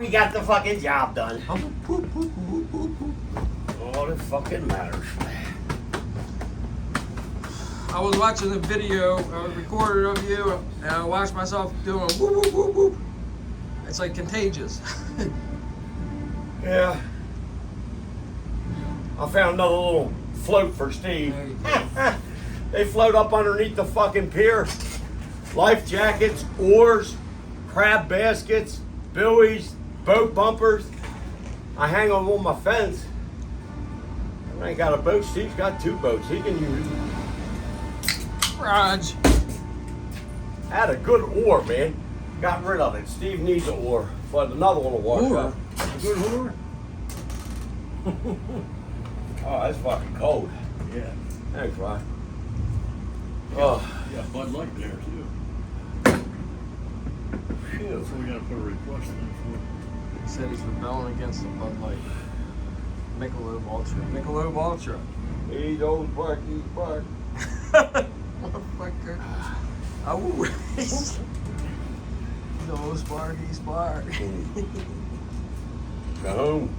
We got the fucking job done. All that fucking matters. I was watching a video, recorded of you, and I watched myself doing whoop, whoop, whoop, whoop. It's like contagious. Yeah. I found another little float for Steve. They float up underneath the fucking pier. Life jackets, oars, crab baskets, buoys, boat bumpers. I hang them on my fence. I ain't got a boat. Steve's got 2 boats. He can use it. Raj. I had a good oar, man. Got rid of it. Steve needs an oar, but another one will wash up. A good oar? Oh, that's fucking cold. Yeah. Thanks, Ryan. Oh. Yeah, Bud Light there too. Phew. So we gotta put a request in He said he's rebelling against the Bud Light. Michelob Ultra. Michelob Ultra. He's old Spark, he's Spark. Motherfucker. Oh, he's old Sparky Spark. Go home,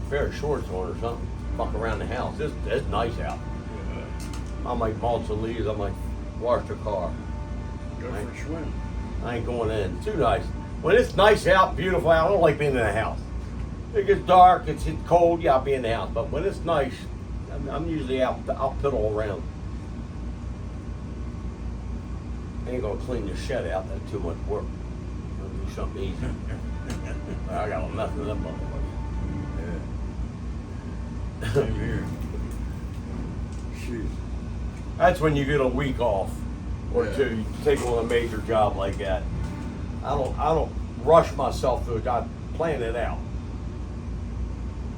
pair of shorts on or something. Fuck around the house. It's nice out. for. I might mulch the leaves. I might wash the car. Go Right. for a swim. I ain't going in. It's too nice. When it's nice out, beautiful out, I don't like being in the house. It gets dark, it's cold, yeah, I'll be in the house. But when it's nice, I'm usually out. I'll piddle around. I ain't gonna clean the shed out. That's too much work. I'll do something easy. I got enough of them motherfuckers. Yeah. Same here. Shoot. That's when you get a week off or Yeah. 2. You take on a major job like that. I don't rush myself through it. I plan it out.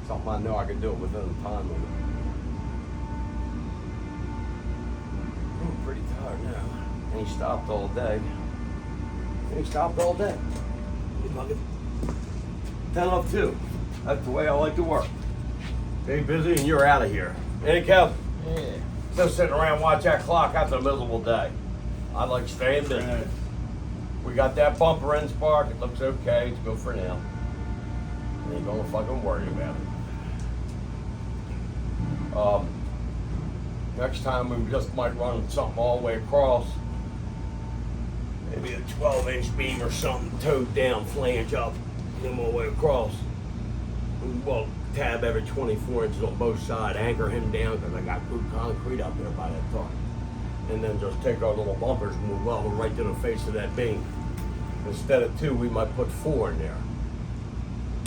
Something I know I can do it within the time limit. I'm pretty tired now. Ain't stopped all day. Ain't stopped all day. You fucking 10 up 2. That's the way I like to work. Stay busy and you're out of here. Hey, Kev. Yeah. Just sitting around watch that clock after a miserable day. I like staying busy. Right. We got that bumper end spark. It looks okay. It's good for now. Ain't gonna fucking worry about it. Next time we just might run something all the way across. Maybe a 12-inch beam or something towed down, flange up, come all the way across. Well, tab every 24 inches on both sides, anchor him down because I got good concrete out there by that time. And then just take our little bumpers and we'll weld them right to the face of that beam. Instead of 2, we might put 4 in there.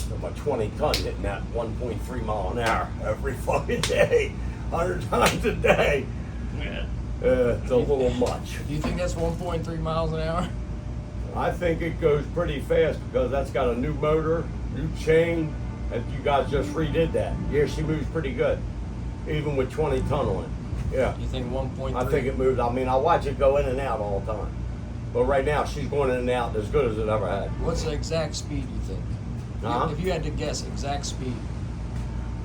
So my 20 ton hitting that 1.3 mile an hour every fucking day, 100 times a day. Yeah. It's a little much. Do you think that's 1.3 miles an hour? I think it goes pretty fast because that's got a new motor, new chain, and you guys just redid that. Yeah, she moves pretty good, even with 20 ton on it. Yeah, You think 1.3? I think it moves. I mean, I watch it go in and out all the time. But right now, she's going in and out as good as it ever had. What's the exact speed you think? Huh? If you had to guess exact speed.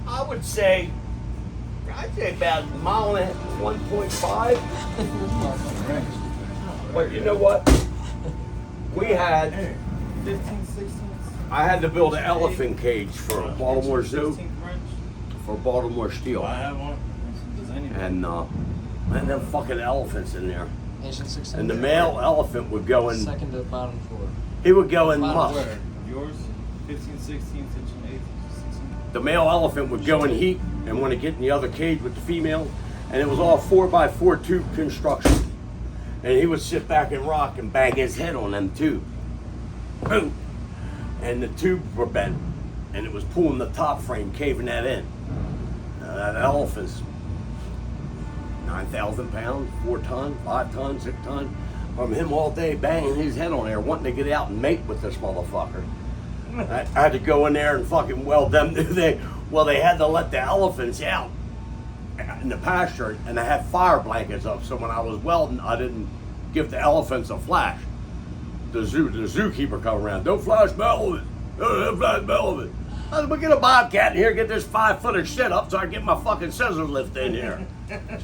I would say, I'd say about a mile and a half, 1.5. But you know what? We had, 15, 16. I had to build an elephant cage for Baltimore Zoo, 16 French. for Baltimore Do Steel. I have one? Does anyone? And them fucking elephants in there. Nation 16. And the male elephant would go in, Second to bottom floor. he would go in Bottom musk. where? Yours? 15, 16, 15, 18, 16. The male elephant would go in heat and want to get in the other cage with the female. And it was all 4x4 tube construction. And he would sit back and rock and bang his head on them tubes. Boom. And the tubes were bent. And it was pulling the top frame, caving that in. That elephant's 9,000 pounds, 4 ton, 5 ton, 6 ton. From him all day banging his head on there, wanting to get out and mate with this motherfucker. I had to go in there and fucking weld them. They had to let the elephants out in the pasture, and I had fire blankets up. So when I was welding, I didn't give the elephants a flash. The zookeeper come around. Don't flash my elephant. Don't flash my elephant. I said, "Well, get a bobcat in here, get this 5-footer shit up so I can get my fucking scissor lift in here."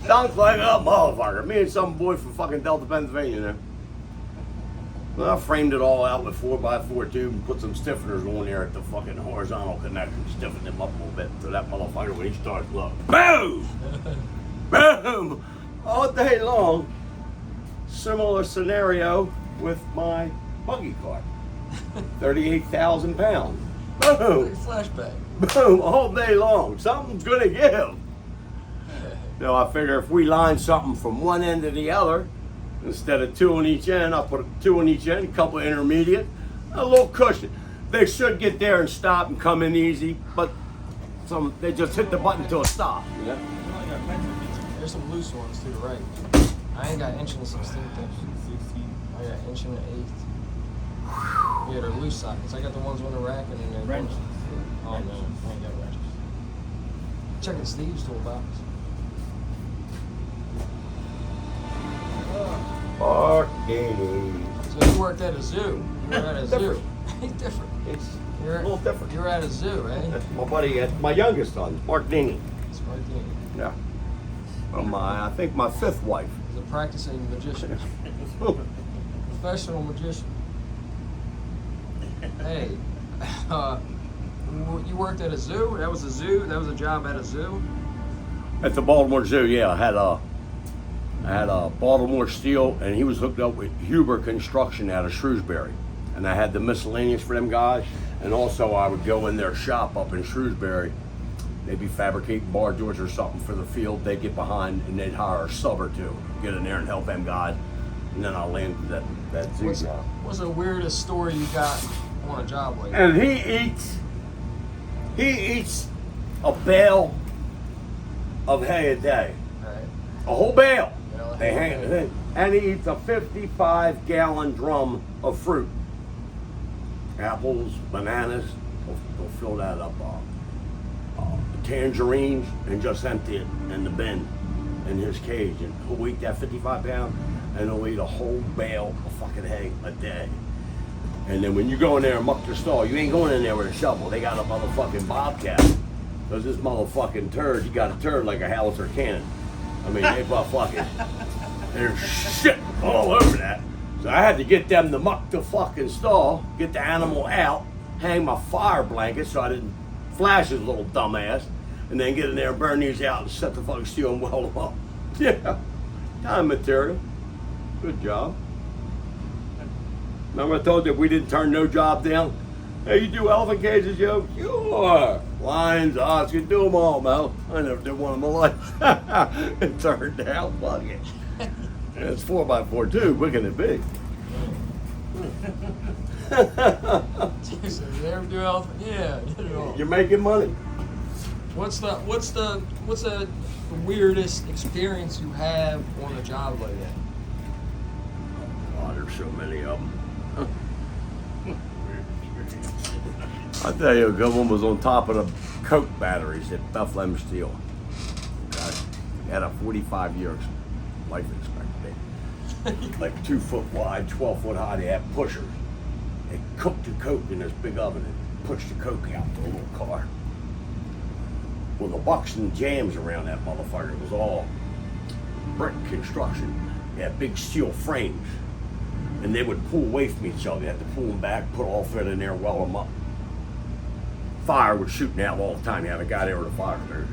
Stunk like a motherfucker. Me and some boy from fucking Delta, Pennsylvania there. Well, I framed it all out with 4x4 tube and put some stiffeners on there at the fucking horizontal connection, stiffen them up a little bit so that motherfucker when he starts look, boom, boom, all day long. Similar scenario with my buggy cart, 38,000 pounds. Boom, Flashback. boom, all day long. Something's gonna give. So I figure if we line something from one end to the other, instead of 2 on each end, I'll put 2 on each end, a couple intermediate, a little cushion. They should get there and stop and come in easy, but they just hit the button till it stops. You know? There's some loose ones to the right. I ain't got inch and a 16th. 16. I got inch and an 8th. Yeah, they're loose sockets. I got the ones on the rack and then they're Wrenches. Oh no, I ain't got wrenches. Checking Steve's toolbox. So you worked at a zoo. You were at a zoo. Different. It's You're a little different. You were at a zoo, eh? That's my buddy, that's my youngest son, Mark Dingy. Smart thing. Yeah. Well, I think my 5th wife. He's a practicing magician. Professional magician. Hey, you worked at a zoo? That was a zoo? That was a job at a zoo? At the Baltimore Zoo, yeah, I had a Baltimore Steel, and he was hooked up with Huber Construction out of Shrewsbury. And I had the miscellaneous for them guys, and also I would go in their shop up in Shrewsbury. They'd be fabricating bar doors or something for the field. They'd get behind, and they'd hire a sub or two, get in there and help them guys. And then I landed that zoo job. What's the weirdest story you got on a job like that? And he eats a bale of hay a day. Right. A whole bale. Yeah, They hang it in. And he eats a 55-gallon drum of fruit. Apples, bananas, he'll fill that up. Tangerines, and just empty it in the bin in his cage. And he'll eat that 55 pound, and he'll eat a whole bale of fucking hay a day. And then when you go in there and muck the stall, you ain't going in there with a shovel. They got a motherfucking bobcat. Because this motherfucking turd, you got a turd like a howitzer cannon. I mean, they fucking, there's shit all over that. So I had to get them to muck the fucking stall, get the animal out, hang my fire blanket so I didn't flash his little dumbass, and then get in there and burn these out and set the fucking steel and weld them up. Yeah, time material. Good job. Remember I told you we didn't turn no job down? Hey, you do elephant cages, yo? Sure. Lions, Oscars, do them all, Mel. I never did one in my life. It turned out, fuck it. And it's 4x4 too, what can it be? Jesus, you ever do elephant? Yeah, I did it all. You're making money. What's the weirdest experience you have on a job like that? Oh, there's so many of them. I'll tell you, a good one was on top of the Coke batteries at Bethlehem Steel. God, he had a 45-year life expectancy. Like 2 foot wide, 12 foot high. They had pushers. They cooked the Coke in this big oven and pushed the Coke out to a little car. Well, the buxton jams around that motherfucker was all brick construction. They had big steel frames. And they would pull away from each other. They had to pull them back, put all fit in there, weld them up. Fire was shooting out all the time. You had a guy there with a fire there.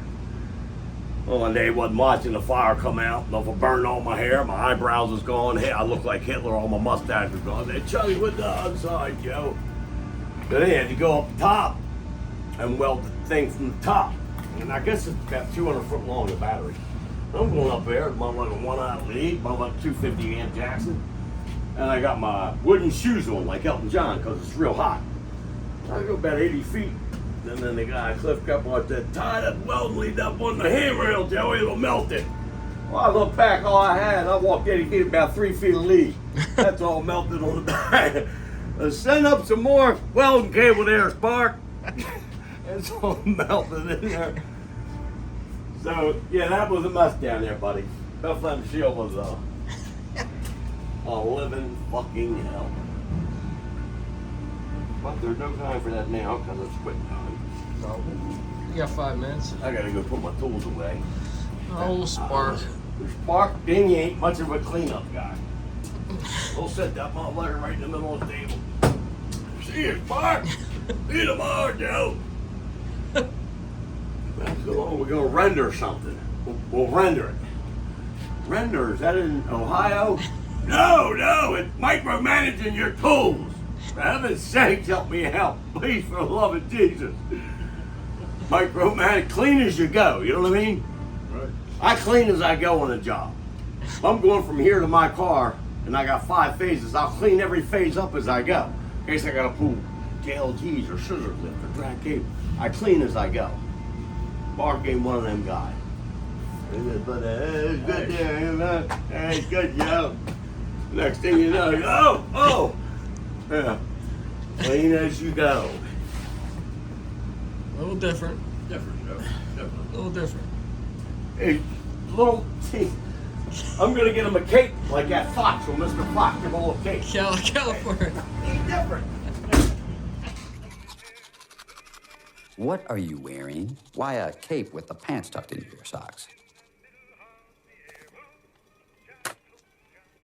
Well, one day I wasn't watching the fire come out. And it burned all my hair. My eyebrows was gone. Hey, I looked like Hitler. All my mustache was gone. They Chuggy with the outside, Joe. But they had to go up top and weld the thing from the top. And I guess it's about 200 foot long, the battery. I'm going up there with my little 1-out lead, my little 250 amp Jackson. And I got my wooden shoes on like Elton John because it's real hot. I go about 80 feet. And then the guy, Cliff Cupboard, said, tie that welding lead up on the handrail, Joey, it'll melt it. Well, I looked back, all I had, I walked 80 feet, about 3 feet of lead. That's all melted on the back. Send up some more welding cable there, Spark. It's all melted in there. So, yeah, that was a mess down there, buddy. Bethlehem Shield was a living fucking hell. But there's no time for that now because it's quitting time. No. You got 5 minutes. I gotta go put my tools away. Oh, Spark. Spark, Dingy ain't much of a cleanup guy. We'll set that motherfucker right in the middle of the table. See you, Spark. See you tomorrow, Joe. Come on, we're gonna render something. We'll render it. Render, is that in Ohio? No, it's micromanaging your tools. For heaven's sake, help me out. Please, for the love of Jesus. Micromanage, clean as you go, you know what I mean? Right. I clean as I go on a job. If I'm going from here to my car and I got 5 phases, I'll clean every phase up as I go. In case I gotta pull JLGs or scissor lift or drag cable. I clean as I go. Mark ain't one of them guys. But hey, good there, man. Hey, good job. Next thing you know, oh, yeah, clean as you go. A little different. Different, Joe. Different. A little different. Hey, little teeth. I'm gonna get him a cake like that Fox from Mr. Fox. Give him a little cake. California. Ain't different. What are you wearing? Why a cape with the pants tucked into your socks?